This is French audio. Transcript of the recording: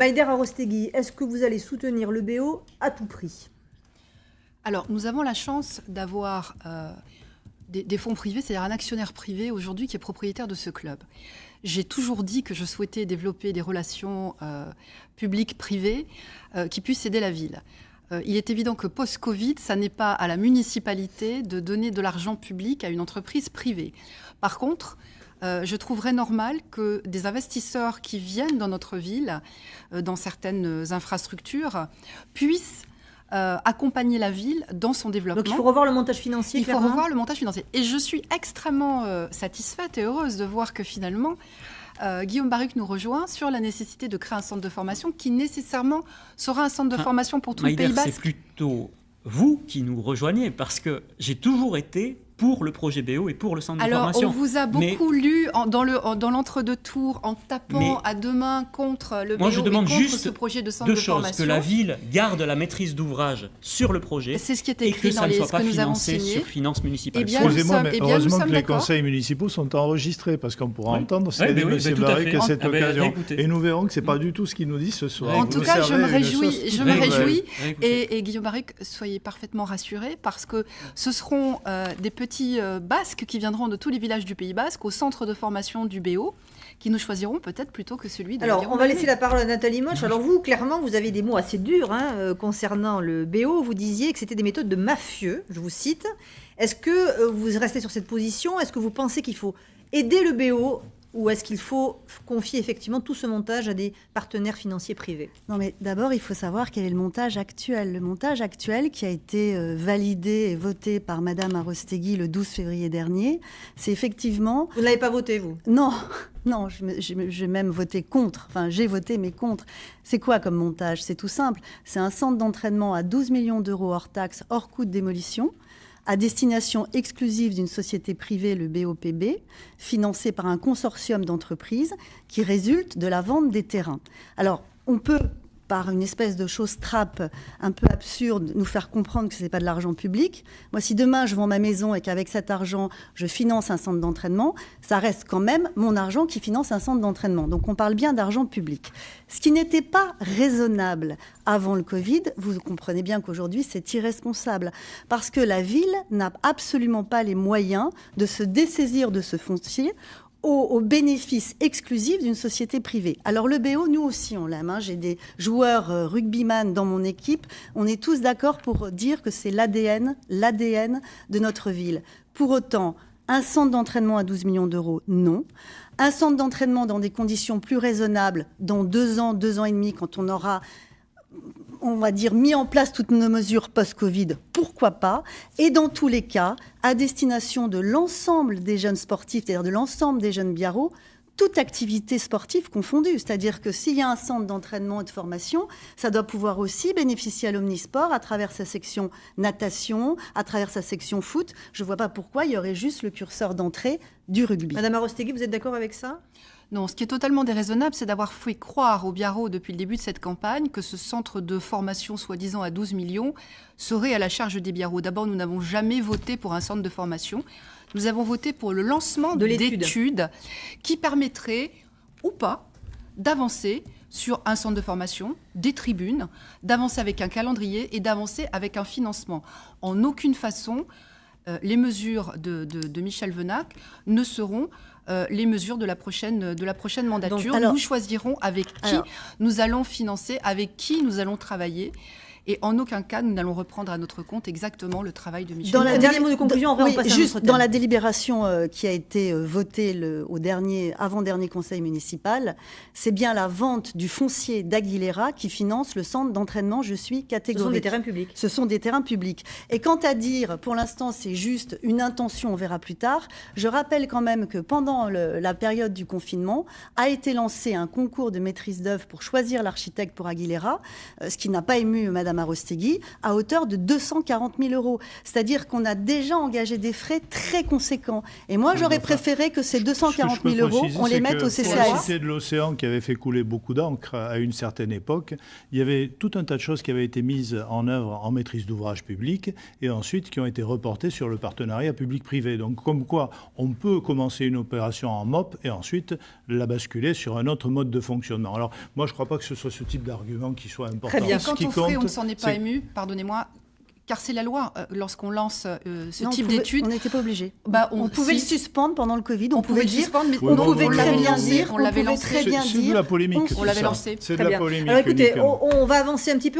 Maïder Arostegui, est-ce que vous allez soutenir le BO à tout prix? Alors, nous avons la chance d'avoir des fonds privés, c'est-à-dire un actionnaire privé aujourd'hui qui est propriétaire de ce club. J'ai toujours dit que je souhaitais développer des relations publiques-privées qui puissent aider la ville. Il est évident que post-Covid, ça n'est pas à la municipalité de donner de l'argent public à une entreprise privée. Par contre, je trouverais normal que des investisseurs qui viennent dans notre ville, dans certaines infrastructures, puissent accompagner la ville dans son développement. Donc il faut revoir le montage financier, Il faut revoir le montage financier. Et je suis extrêmement satisfaite et heureuse de voir que finalement, Guillaume Baruc nous rejoint sur la nécessité de créer un centre de formation qui nécessairement sera un centre de formation pour tout le Pays Basque. C'est plutôt vous qui nous rejoignez, parce que j'ai toujours été pour le projet BO et pour le centre de formation. Alors, on vous a beaucoup lu dans l'entre-deux tours en tapant à deux mains contre le BO je demande et contre juste ce projet de centre de formation. Que la ville garde la maîtrise d'ouvrage sur le projet. C'est ce qui est écrit dans les ce que nous avons signé. Et que ça ne soit pas financé sur finances municipales. Excusez-moi, mais heureusement que les conseils municipaux sont enregistrés, parce qu'on pourra entendre ce qu'a dit M. Baruc à cette occasion. Et nous verrons que ce n'est pas du tout ce qu'il nous dit ce soir. En tout cas, je me réjouis. Et Guillaume Baruc, soyez parfaitement rassurés, parce que ce seront des petits Basques qui viendront de tous les villages du Pays Basque au centre de formation du BO, qui nous choisiront peut-être plutôt que celui de Alors, on va laisser la parole à Nathalie Moche. Alors vous, clairement, vous avez des mots assez durs concernant le BO. Vous disiez que c'était des méthodes de mafieux, je vous cite. Est-ce que vous restez sur cette position? Est-ce que vous pensez qu'il faut aider le BO, ou est-ce qu'il faut confier effectivement tout ce montage à des partenaires financiers privés? Non, mais d'abord, il faut savoir quel est le montage actuel. Le montage actuel qui a été validé et voté par Madame Arostegui le 12 février dernier, c'est effectivement... Vous ne l'avez pas voté, vous? Non, non, j'ai même voté contre. Enfin, j'ai voté, mais contre. C'est quoi comme montage? C'est tout simple. C'est un centre d'entraînement à 12 millions d'euros hors taxes, hors coût de démolition, à destination exclusive d'une société privée, le BOPB, financée par un consortium d'entreprises qui résulte de la vente des terrains. Alors, on peut, par une espèce de chose trappe un peu absurde, nous faire comprendre que ce n'est pas de l'argent public. Moi, si demain, je vends ma maison et qu'avec cet argent, je finance un centre d'entraînement, ça reste quand même mon argent qui finance un centre d'entraînement. Donc, on parle bien d'argent public. Ce qui n'était pas raisonnable avant le Covid, vous comprenez bien qu'aujourd'hui, c'est irresponsable. Parce que la ville n'a absolument pas les moyens de se dessaisir de ce foncier au bénéfice exclusif d'une société privée. Alors le BO, nous aussi, on l'aime. J'ai des joueurs rugbyman dans mon équipe. On est tous d'accord pour dire que c'est l'ADN de notre ville. Pour autant, un centre d'entraînement à 12 millions d'euros, non. Un centre d'entraînement dans des conditions plus raisonnables, dans 2 ans et demi, quand on aura, on va dire, mis en place toutes nos mesures post-Covid, pourquoi pas? Et dans tous les cas, à destination de l'ensemble des jeunes sportifs, c'est-à-dire de l'ensemble des jeunes biarros, toute activité sportive confondue. C'est-à-dire que s'il y a un centre d'entraînement et de formation, ça doit pouvoir aussi bénéficier à l'Omnisport à travers sa section natation, à travers sa section foot. Je ne vois pas pourquoi il y aurait juste le curseur d'entrée du rugby. Madame Arostegui, vous êtes d'accord avec ça? Non, ce qui est totalement déraisonnable, c'est d'avoir fait croire aux Biarros depuis le début de cette campagne que ce centre de formation soi-disant à 12 millions serait à la charge des Biarros. D'abord, nous n'avons jamais voté pour un centre de formation. Nous avons voté pour le lancement d'études qui permettraient ou pas d'avancer sur un centre de formation, des tribunes, d'avancer avec un calendrier et d'avancer avec un financement. En aucune façon, les mesures de Michel Venac ne seront les mesures de la prochaine mandature. Donc, nous choisirons avec qui nous allons financer, avec qui nous allons travailler. Et en aucun cas, nous n'allons reprendre à notre compte exactement le travail de Michel. Dernier mot de conclusion, on passe juste dans la délibération qui a été votée au avant-dernier conseil municipal, c'est bien la vente du foncier d'Aguilera qui finance le centre d'entraînement. Je suis catégorique. Ce sont des terrains publics. Ce sont des terrains publics. Et quant à dire, pour l'instant, c'est juste une intention, on verra plus tard. Je rappelle quand même que pendant la période du confinement, a été lancé un concours de maîtrise d'œuvre pour choisir l'architecte pour Aguilera, ce qui n'a pas ému Madame Madame Arostegui, à hauteur de 240 000 €. C'est-à-dire qu'on a déjà engagé des frais très conséquents. Et moi, j'aurais préféré que ces 240 000 €, on les mette au CCAS. La Cité de l'Océan, qui avait fait couler beaucoup d'encre à une certaine époque, il y avait tout un tas de choses qui avaient été mises en œuvre en maîtrise d'ouvrage public et ensuite qui ont été reportées sur le partenariat public-privé. Donc, comme quoi, on peut commencer une opération en MOP et ensuite la basculer sur un autre mode de fonctionnement. Alors, moi, je ne crois pas que ce soit ce type d'argument qui soit important. Très bien. Et quand on ferait, on ne s'en est pas ému, pardonnez-moi, car c'est la loi. Lorsqu'on lance ce type d'études... On n'était pas obligé. On pouvait le suspendre pendant le Covid. On pouvait le suspendre, mais on pouvait très bien dire. On l'avait lancé. C'est de la polémique. On l'avait lancé. C'est de la polémique. Alors écoutez, on va avancer un petit peu.